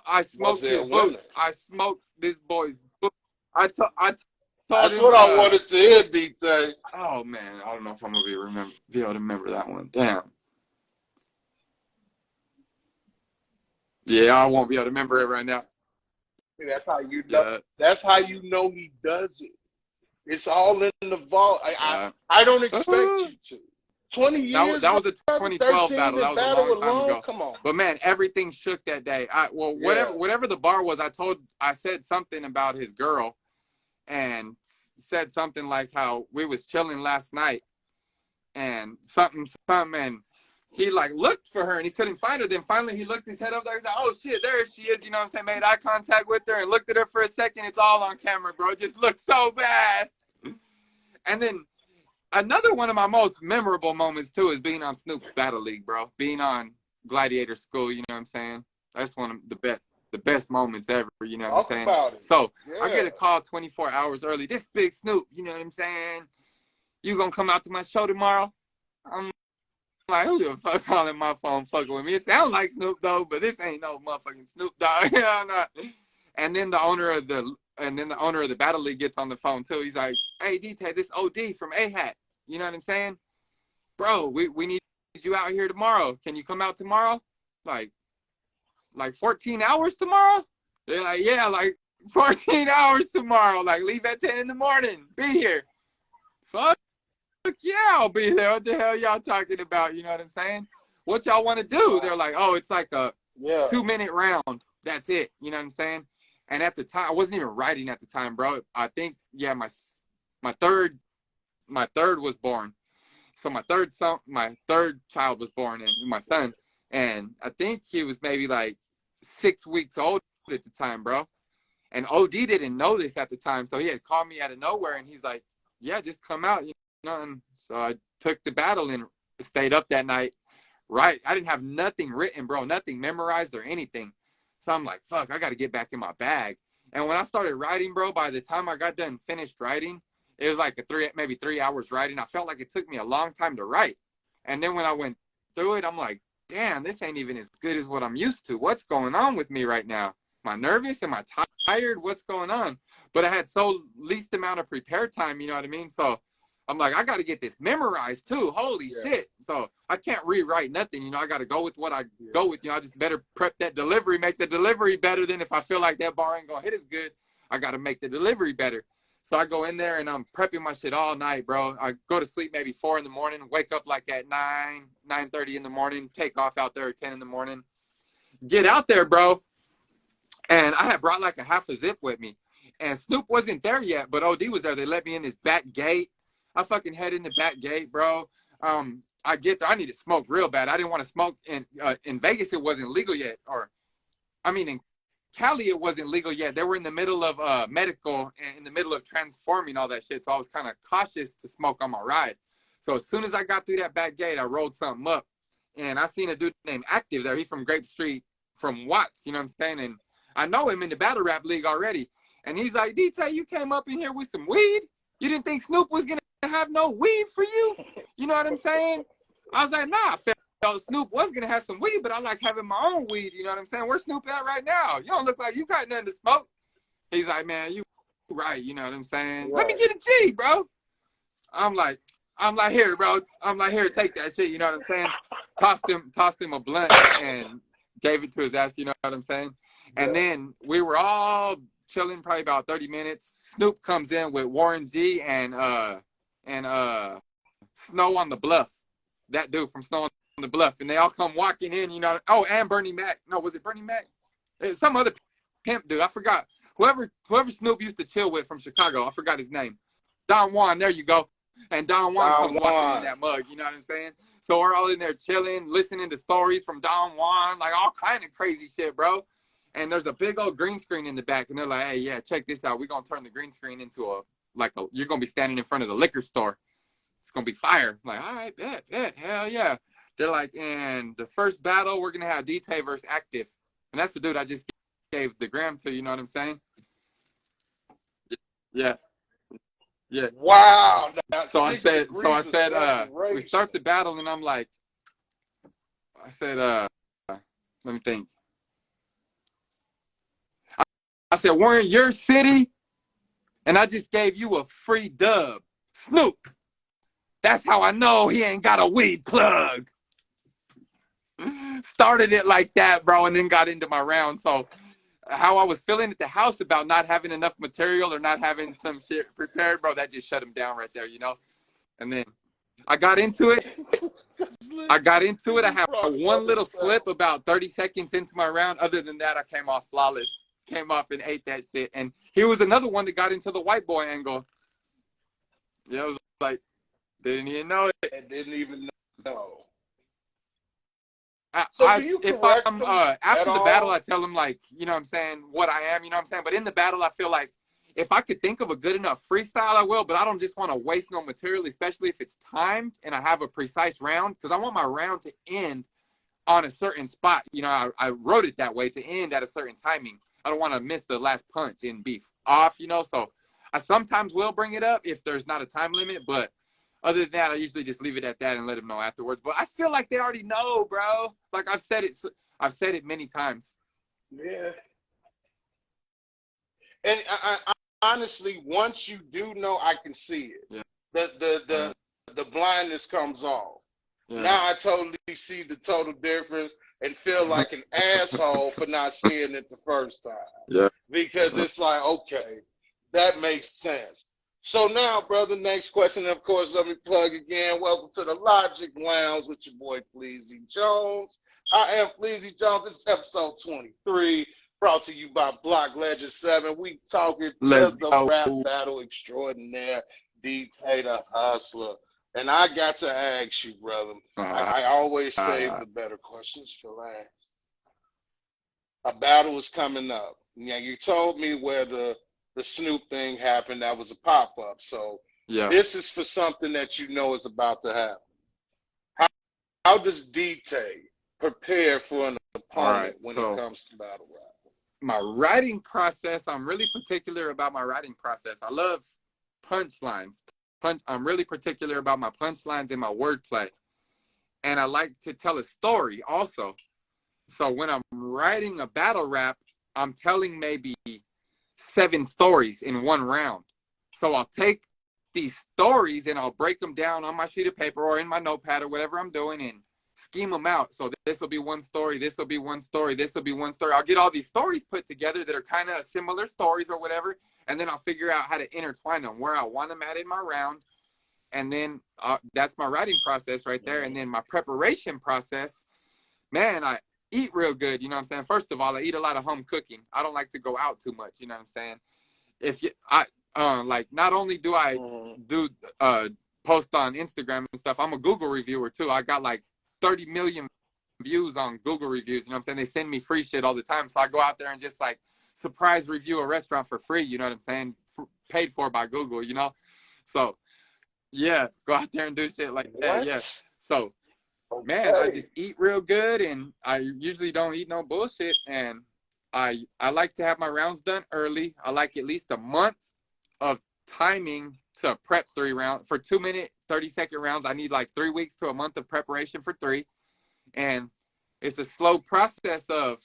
I smoked his boots. I smoked this boy's boots. I told That's him. what I wanted to hear, D-Tay. Oh man, I don't know if I'm gonna be able to remember that one. Damn. Yeah, I won't be able to remember it right now. That's how you know. Yeah. That's how you know he does it. It's all in the vault. I don't expect you to. 20 years. That was a 2012 battle. That was a long time alone? ago. Come on. But man, everything shook that day. Whatever the bar was, I said something about his girl, and said something like how we was chilling last night, and something, and he like looked for her and he couldn't find her. Then finally he looked his head up there. He's like, oh shit, there she is. You know what I'm saying? Made eye contact with her and looked at her for a second. It's all on camera, bro. It just looked so bad. And then another one of my most memorable moments too is being on Snoop's Battle League, bro. Being on Gladiator School, you know what I'm saying? That's one of the best moments ever, you know what I'm saying? About it. So I get a call 24 hours early. This big Snoop, you know what I'm saying? You gonna come out to my show tomorrow? I'm like, who the fuck calling my phone fucking with me? It sounds like Snoop though, but this ain't no motherfucking Snoop dog. And then the owner of the Battle League gets on the phone too. He's like, hey, Dtayd, this OD from A-Hat. You know what I'm saying? Bro, we need you out here tomorrow. Can you come out tomorrow? Like 14 hours tomorrow? They're like, yeah, like 14 hours tomorrow. Like, leave at 10 in the morning. Be here. Fuck yeah, I'll be there. What the hell y'all talking about? You know what I'm saying? What y'all want to do? They're like, oh, it's like a 2-minute round. That's it. You know what I'm saying? And at the time, I wasn't even writing at the time, bro. I think, yeah, my third was born. So my third child was born, and my son. And I think he was maybe like 6 weeks old at the time, bro. And OD didn't know this at the time. So he had called me out of nowhere, and he's like, yeah, just come out. You know? And so I took the battle and stayed up that night. Right. I didn't have nothing written, bro, nothing memorized or anything. So I'm like, fuck, I got to get back in my bag. And when I started writing, bro, by the time I got done finished writing, it was like maybe 3 hours writing. I felt like it took me a long time to write. And then when I went through it, I'm like, damn, this ain't even as good as what I'm used to. What's going on with me right now? Am I nervous? Am I tired? What's going on? But I had so least amount of prepare time, you know what I mean? So I'm like, I got to get this memorized too. Holy shit. So I can't rewrite nothing. You know, I got to go with what I go with. You know, I just better prep that delivery, make the delivery better than if I feel like that bar ain't going to hit as good. I got to make the delivery better. So I go in there and I'm prepping my shit all night, bro. I go to sleep maybe 4 in the morning, wake up like at 9:30 in the morning, take off out there at 10 in the morning, get out there, bro. And I had brought like a half a zip with me. And Snoop wasn't there yet, but OD was there. They let me in this back gate. I fucking head in the back gate, bro. I get there. I need to smoke real bad. I didn't want to smoke. In Vegas, it wasn't legal yet. In Cali, it wasn't legal yet. They were in the middle of medical and in the middle of transforming all that shit. So I was kind of cautious to smoke on my ride. So as soon as I got through that back gate, I rolled something up. And I seen a dude named Active there. He's from Grape Street, from Watts. You know what I'm saying? And I know him in the Battle Rap League already. And he's like, Dtayd, you came up in here with some weed? You didn't think Snoop was going to have no weed for you? You know what I'm saying? I was like, nah, I felt Snoop was going to have some weed, but I like having my own weed. You know what I'm saying? Where's Snoop at right now? You don't look like you got nothing to smoke. He's like, man, you right. You know what I'm saying? Right. Let me get a G, bro. I'm like, here, bro. I'm like, here, take that shit. You know what I'm saying? Tossed him a blunt and gave it to his ass. You know what I'm saying? And then we were all chilling probably about 30 minutes. Snoop comes in with Warren G and Snow on the Bluff. That dude from Snow on the Bluff. And they all come walking in, you know. Oh, and Bernie Mac. No, was it Bernie Mac? Some other pimp dude. I forgot. Whoever Snoop used to chill with from Chicago. I forgot his name. Don Juan. There you go. And Don Juan comes walking in that mug. You know what I'm saying? So we're all in there chilling, listening to stories from Don Juan. Like all kind of crazy shit, bro. And there's a big old green screen in the back. And they're like, hey, yeah, check this out. We're going to turn the green screen into you're going to be standing in front of the liquor store. it's gonna be fire. I'm like, all right, bet, hell yeah. They're like, and the first battle we're gonna have Dtay versus Active, and that's the dude I just gave the gram to. You know what I'm saying? Yeah, yeah. Wow. Now, So I speaking said, degrees of we separation. start the battle, and I'm like, I said, let me think. I said, we're in your city, and I just gave you a free dub. Snoop. That's how I know he ain't got a weed plug. Started it like that, bro, and then got into my round. So how I was feeling at the house about not having enough material or not having some shit prepared, bro, that just shut him down right there, you know? And then I got into it. I had one little slip about 30 seconds into my round. Other than that, I came off flawless. Came off and ate that shit. And he was another one that got into the white boy angle. Yeah, it was like, didn't even know it. And didn't even know. If I'm after the battle, I tell him, like, you know what I'm saying, what I am, you know what I'm saying? But in the battle, I feel like if I could think of a good enough freestyle, I will, but I don't just want to waste no material, especially if it's timed and I have a precise round, because I want my round to end on a certain spot. You know, I wrote it that way, to end at a certain timing. I don't want to miss the last punch and be off, you know? So I sometimes will bring it up if there's not a time limit, but other than that, I usually just leave it at that and let them know afterwards. But I feel like they already know, bro. Like I've said it many times. Yeah. And I honestly, once you do know, I can see it. Yeah. The blindness comes off. Yeah. Now I totally see the total difference and feel like an asshole for not seeing it the first time. Yeah. Because it's like, okay, that makes sense. So now, brother, next question. And of course, let me plug again. Welcome to the Logic Lounge with your boy Fleezy Jones. I am Fleezy Jones. This is episode 23, brought to you by Block Legend 7. We talking the rap battle extraordinaire, Dtaydahustla. And I got to ask you, brother. I always save the better questions for last. A battle is coming up. Yeah, you told me where the Snoop thing happened. That was a pop-up. So yeah, this is for something that you know is about to happen. How does Dtay prepare for an opponent when it comes to battle rap? My writing process, I'm really particular about my writing process. I love punchlines. I'm really particular about my punchlines and my wordplay. And I like to tell a story also. So when I'm writing a battle rap, I'm telling maybe 7 stories in one round. So I'll take these stories and I'll break them down on my sheet of paper or in my notepad or whatever I'm doing and scheme them out. So this will be one story, this will be one story, this will be one story. I'll get all these stories put together that are kind of similar stories or whatever, and then I'll figure out how to intertwine them, where I want them at in my round. And then that's my writing process right there. And then my preparation process, man, I eat real good, you know what I'm saying? First of all, I eat a lot of home cooking. I don't like to go out too much, you know what I'm saying? If you, like, not only do I do post on Instagram and stuff, I'm a Google reviewer too. I got like 30 million views on Google reviews, you know what I'm saying? They send me free shit all the time. So I go out there and just like surprise review a restaurant for free, you know what I'm saying? Paid for by Google, you know? So yeah, go out there and do shit like that. Yeah. So man, I just eat real good, and I usually don't eat no bullshit. And I like to have my rounds done early. I like at least a month of timing to prep 3 rounds. For 2-minute, 30-second rounds, I need like 3 weeks to a month of preparation for 3. And it's a slow process of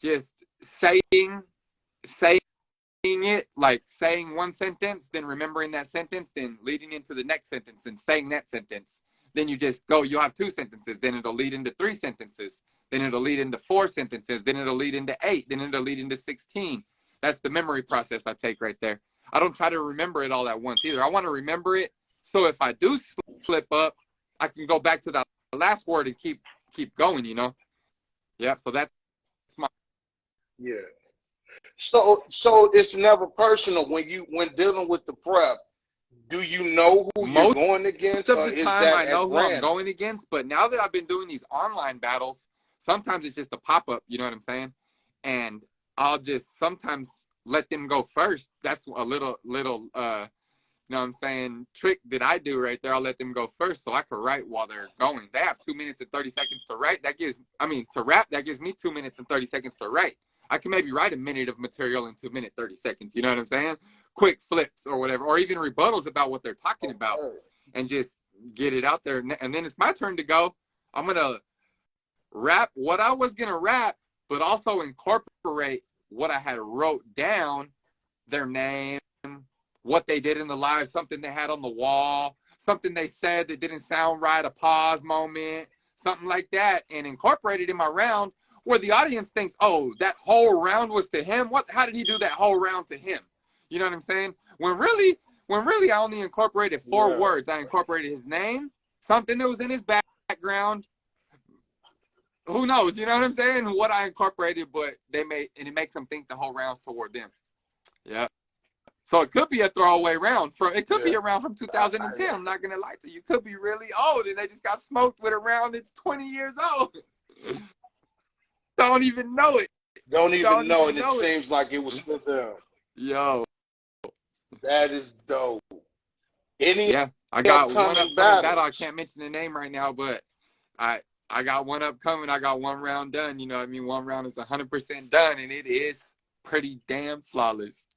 just saying it, like saying one sentence, then remembering that sentence, then leading into the next sentence, then saying that sentence. Then you just go, you'll have 2 sentences, then it'll lead into 3 sentences, then it'll lead into 4 sentences, then it'll lead into 8, then it'll lead into 16. That's the memory process I take right there. I don't try to remember it all at once either. I want to remember it so if I do slip up, I can go back to the last word and keep going, you know? Yeah, so that's my... Yeah. So it's never personal when dealing with the prep. Do you know who you're going against? Most of the time, I know who I'm going against. But now that I've been doing these online battles, sometimes it's just a pop-up, you know what I'm saying? And I'll just sometimes let them go first. That's a little you know what I'm saying, trick that I do right there. I'll let them go first so I can write while they're going. They have 2 minutes and 30 seconds to write. To rap, that gives me 2 minutes and 30 seconds to write. I can maybe write a minute of material in 2 minutes, 30 seconds. You know what I'm saying? Quick flips or whatever, or even rebuttals about what they're talking about, and just get it out there. And then it's my turn to go. I'm going to rap what I was going to rap, but also incorporate what I had wrote down, their name, what they did in the live, something they had on the wall, something they said that didn't sound right, a pause moment, something like that, and incorporate it in my round where the audience thinks, oh, that whole round was to him. How did he do that whole round to him? You know what I'm saying? When really I only incorporated 4 words. I incorporated his name, something that was in his background. Who knows? You know what I'm saying? What I incorporated, but it makes them think the whole round's toward them. Yeah. So it could be a throwaway round. It could be a round from 2010. I'm not gonna lie to you. It could be really old, and they just got smoked with a round that's 20 years old. Don't even know it. Don't even know it. It seems like it was for them. Yo, that is dope. I got one upcoming battle. I can't mention the name right now, but I got one upcoming. I got one round done. You know what I mean? One round is 100% done, and it is pretty damn flawless.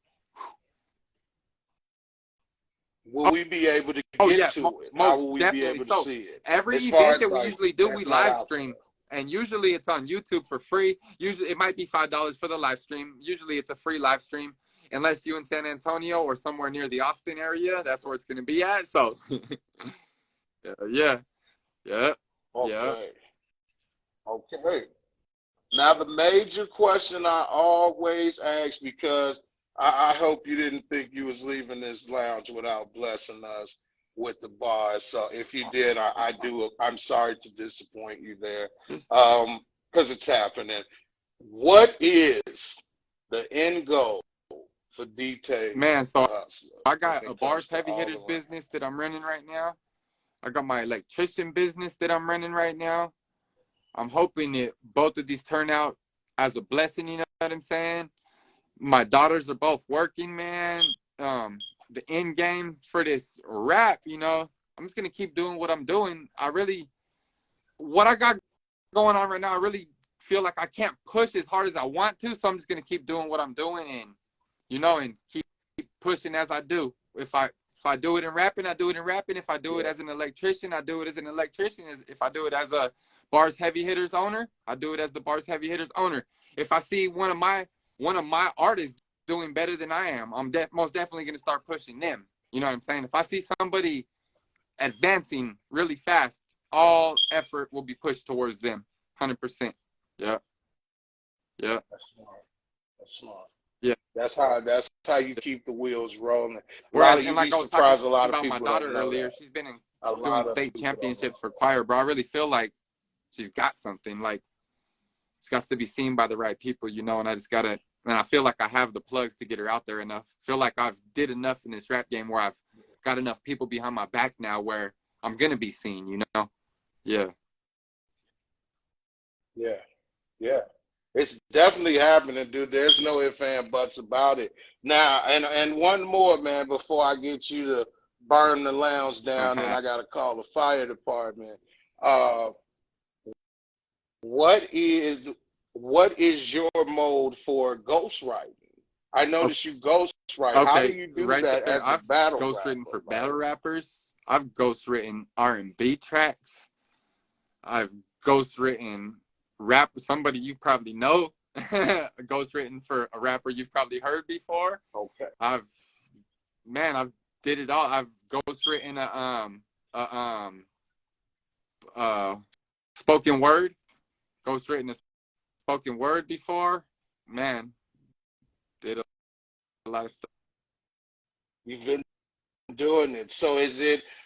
Will we be able to get to it? How will we be able to see it? Every event that we usually do, we live stream. And usually it's on YouTube for free. Usually it might be $5 for the live stream. Usually it's a free live stream. Unless you in San Antonio or somewhere near the Austin area, that's where it's going to be at. So, yeah. Okay. Now, the major question I always ask, because I hope you didn't think you was leaving this lounge without blessing us with the bars. So if you did, I'm sorry to disappoint you there, because it's happening. What is the end goal for Dtaydahustla? Man, so I got a bars heavy hitters business that I'm running right now. I got my electrician business that I'm running right now. I'm hoping that both of these turn out as a blessing, you know what I'm saying? My daughters are both working, man. The end game for this rap, you know, I'm just going to keep doing what I'm doing. What I got going on right now, I really feel like I can't push as hard as I want to. So I'm just going to keep doing what I'm doing and, you know, and keep pushing as I do. If I do it in rapping, I do it in rapping. If I do it as an electrician, I do it as an electrician. If I do it as a bars heavy hitters owner, I do it as the bars heavy hitters owner. If I see one of my artists doing better than I am, I'm most definitely going to start pushing them. You know what I'm saying? If I see somebody advancing really fast, all effort will be pushed towards them. 100%. Yeah. That's smart. Yeah. That's how you keep the wheels rolling. Whereas, and like I was talking a lot about of people my daughter earlier, she's been doing state championships for choir, bro. I really feel like she's got something. Like, it's got to be seen by the right people, you know, and I feel like I have the plugs to get her out there enough. I feel like I've did enough in this rap game where I've got enough people behind my back now where I'm going to be seen, you know? Yeah. It's definitely happening, dude. There's no ifs and buts about it. Now, and one more, man, before I get you to burn the lounge down and I got to call the fire department. What is your mode for ghostwriting? I noticed you ghostwrite. Okay. How do you do that as a battle rapper? I've ghostwritten for battle rappers. I've ghostwritten R&B tracks. I've ghostwritten somebody you probably know. Ghostwritten for a rapper you've probably heard before. Okay. I've did it all. I've ghostwritten a spoken word. Ghostwritten a spoken word before. Man, did a lot of stuff. You've been doing it. So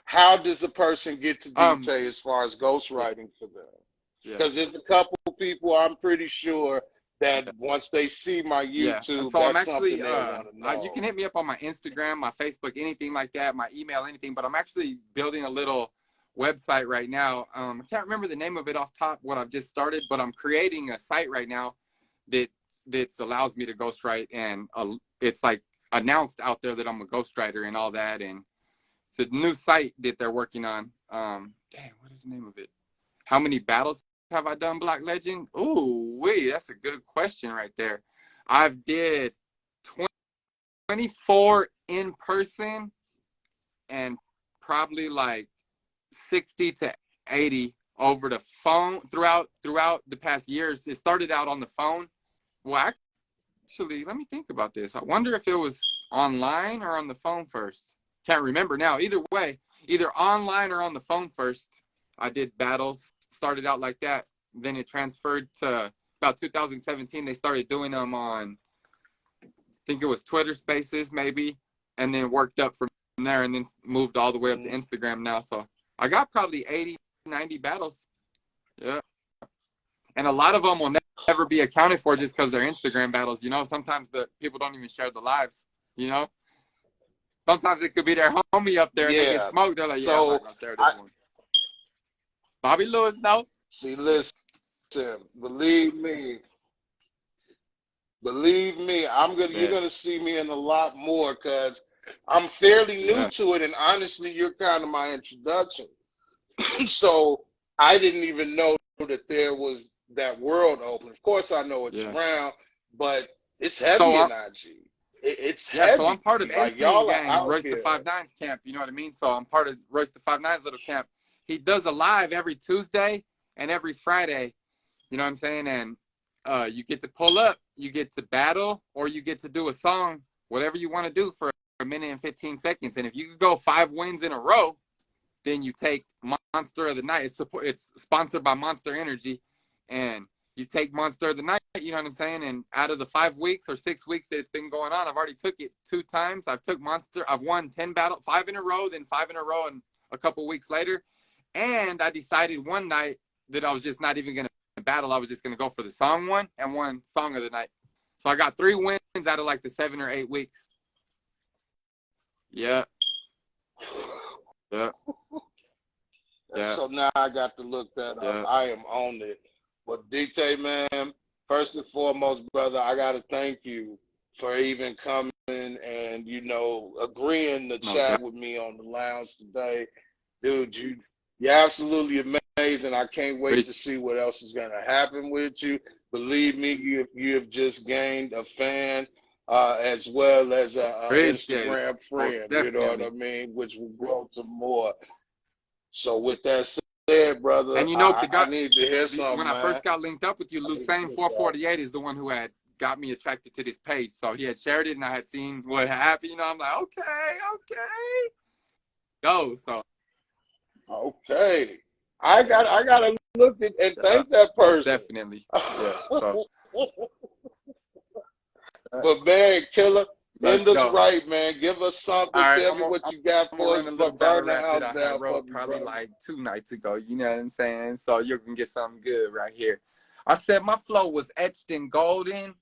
how does a person get to DJ as far as ghostwriting for them? Because there's a couple people I'm pretty sure that once they see my YouTube, so I'm that's actually, something they want to know. you can hit me up on my Instagram, my Facebook, anything like that, my email, anything. But I'm actually building a little website right now. I can't remember the name of it off top, what I've just started, but I'm creating a site right now that allows me to ghostwrite, and it's like announced out there that I'm a ghostwriter and all that. And It's a new site that they're working on. Damn, what is the name of it? How many battles have I done, Black Legend? Ooh, wait, that's a good question right there. I've did 24 in person and probably like 60 to 80 over the phone throughout the past years. It started out on the phone. Well, actually, let me think about this. I wonder if it was online or on the phone first. Can't remember now. Either way, either online or on the phone first. I did battles. Started out like that. Then it transferred to about 2017. They started doing them on, I think it was Twitter Spaces maybe, and then worked up from there and then moved all the way up to Instagram now. So I got probably 80, 90 battles. Yeah. And a lot of them will never be accounted for just because they're Instagram battles. You know, sometimes the people don't even share the lives, you know? Sometimes it could be their homie up there and they get smoked. They're like, yeah, I'm not going to share this one. Bobby Lewis, no. See, listen, believe me, you're gonna see me in a lot more because I'm fairly new to it, and honestly, you're kind of my introduction. So I didn't even know that there was that world open. Of course, I know it's around, but it's heavy in IG. It's heavy. So I'm part of like y'all gang, Royce the 5'9's camp. You know what I mean? So I'm part of Royce the 5'9's little camp. He does a live every Tuesday and every Friday. You know what I'm saying? And you get to pull up, you get to battle, or you get to do a song, whatever you want to do for a minute and 15 seconds. And if you go 5 wins in a row, then you take Monster of the Night. It's sponsored by Monster Energy, and you take Monster of the Night. You know what I'm saying? And out of the 5 weeks or 6 weeks that it's been going on, I've already took it 2 times. I've took Monster. I've won 10 battles, 5 in a row, then 5 in a row, and a couple weeks later. And I decided one night that I was just not even going to battle. I was just going to go for the song one and one song of the night. So I got 3 wins out of like the 7 or 8 weeks. Yeah. Yeah. Yeah. So now I got to look that up. I am on it. But Dtae, man, first and foremost, brother, I got to thank you for even coming and, you know, agreeing to chat with me on the lounge today. Dude, you're absolutely amazing. I can't wait to see what else is going to happen with you. Believe me, you have just gained a fan as well as an Instagram friend, you know what I mean, which will grow to more. So with that said, brother, and you know, I need to hear something, when I first got linked up with you, Lucene 448 is the one who had got me attracted to this page. So he had shared it, and I had seen what happened. You know, I'm like, okay. Go, so. Okay. I gotta look at and thank that person. Definitely. Yeah. So. But man, Killer, end us right, man. Give us something. Tell me what you got for us. But burn the house down. I wrote probably like 2 nights ago. You know what I'm saying? So you can get something good right here. I said my flow was etched in golden.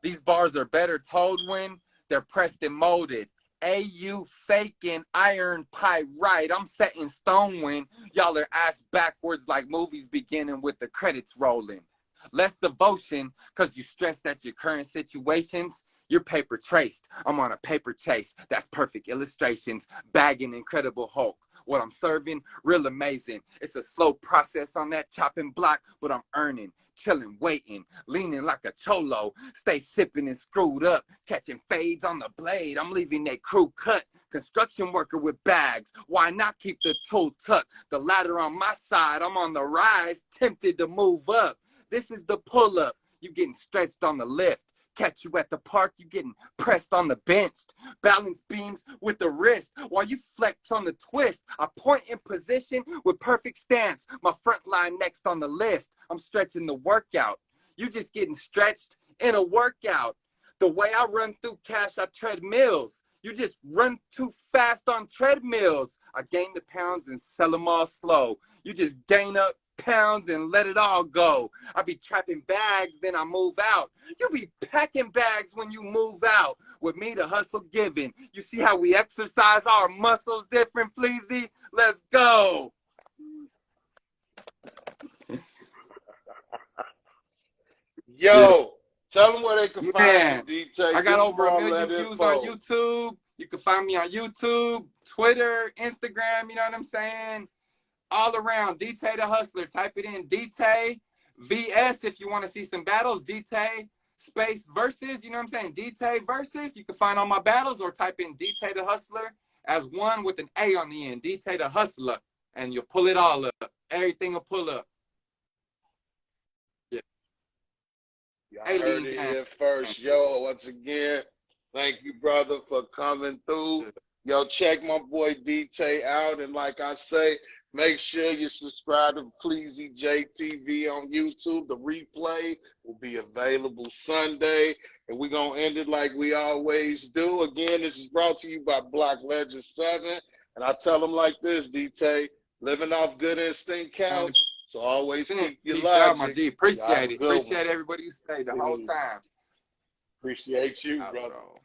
These bars are better told when they're pressed and molded. AU faking iron pyrite. I'm setting stone when y'all are ass backwards like movies beginning with the credits rolling. Less devotion because you stressed at your current situations. You're paper traced. I'm on a paper chase. That's perfect illustrations. Bagging Incredible Hulk. What I'm serving, real amazing. It's a slow process on that chopping block, but I'm earning. Chilling, waiting, leaning like a cholo. Stay sipping and screwed up. Catching fades on the blade. I'm leaving that crew cut. Construction worker with bags. Why not keep the tool tucked? The ladder on my side. I'm on the rise. Tempted to move up. This is the pull up. You getting stretched on the lift. Catch you at the park, you getting pressed on the bench. Balance beams with the wrist while you flex on the twist. I point in position with perfect stance. My front line next on the list. I'm stretching the workout. You just getting stretched in a workout. The way I run through cash, I treadmills. You just run too fast on treadmills. I gain the pounds and sell them all slow. You just gain up pounds and let it all go. I be trapping bags, then I move out. You be packing bags when you move out. With me, the hustle given. You see how we exercise our muscles different, Fleezy? Let's go. Yo, tell them where they can find you, Dtae. I got over 1 million views on YouTube. You can find me on YouTube, Twitter, Instagram, you know what I'm saying? All around, Dtaydahustla. Type it in, Dtay VS if you want to see some battles. Dtay space versus, you know what I'm saying? Dtay versus. You can find all my battles, or type in Dtaydahustla as one with an A on the end. Dtaydahustla. And you'll pull it all up. Everything will pull up. Yeah. Y'all heard it here first. Yo, once again, thank you, brother, for coming through. Yo, check my boy Dtay out. And like I say, make sure you subscribe to Fleezy JTV on YouTube. The replay will be available Sunday. And we're going to end it like we always do. Again, this is brought to you by Black Legend 7. And I tell them like this, Dtay, living off good instinct counts. So always keep your Peace out, logic. my G. Appreciate it. Good Appreciate everybody who stayed the whole time. Appreciate you, brother. Outro.